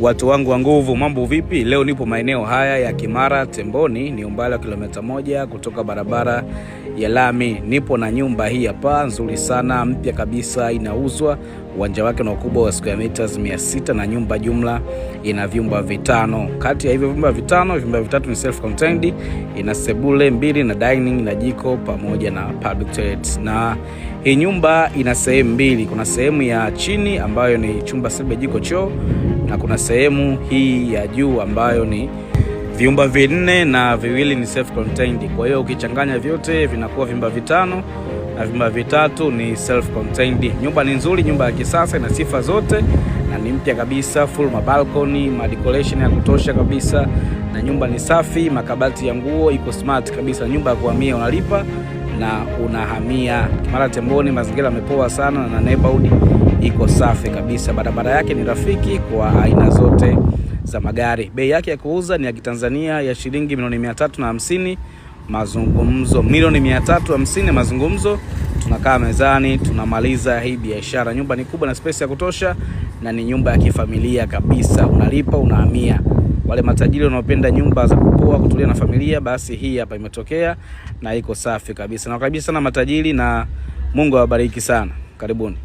Watu wangu wa nguvu, mambo vipi? Leo nipo maeneo haya ya Kimara Temboni, ni umbali wa kilomita 1 kutoka barabara ya lami. Nipo na nyumba hii hapa nzuri sana, mpya kabisa, inauzwa. Uwanja wake na ukubwa wa square meters 600 na nyumba jumla ina vyumba 5. Kati ya hivyo vyumba 5, vyumba 3 ni self contained, ina sebule 2 na dining na jiko pamoja na public toilet. Na hii nyumba ina sehemu mbili. Kuna sehemu ya chini ambayo ni chumba sebule jiko choo, na kuna sehemu hii ya juu ambayo ni vyumba 4 na viwili ni self contained. Kwa hiyo ukichanganya vyote vinakuwa vyumba 5 na vyumba 3 ni self contained. Nyumba ni nzuri, nyumba ya kisasa, ina sifa zote na ni mpya kabisa, full balcony, decoration ya kutosha kabisa, na nyumba ni safi, makabati ya nguo iko smart kabisa. Nyumba ya kuhamia, unalipa na unahamia. Kimara Temboni, mazingira yamepoa sana na neighborhood iko safi kabisa. Barabara yake ni rafiki kwa aina zote za magari. Bei yake ya kuuza ni ya Kitanzania ya shilingi $350,000. Mazungumzo $350,000 mazungumzo. Tunakaa mezani, tunamaliza hii biashara. Nyumba ni kubwa na space ya kutosha na ni nyumba ya kifamilia kabisa. Unalipa, unahamia. Wale matajiri wanaopenda nyumba za kupoa, kutulia na familia, basi hii hapa imetokea na iko safi kabisa. Na kabisa sana matajiri, na Mungu awabariki sana. Karibuni.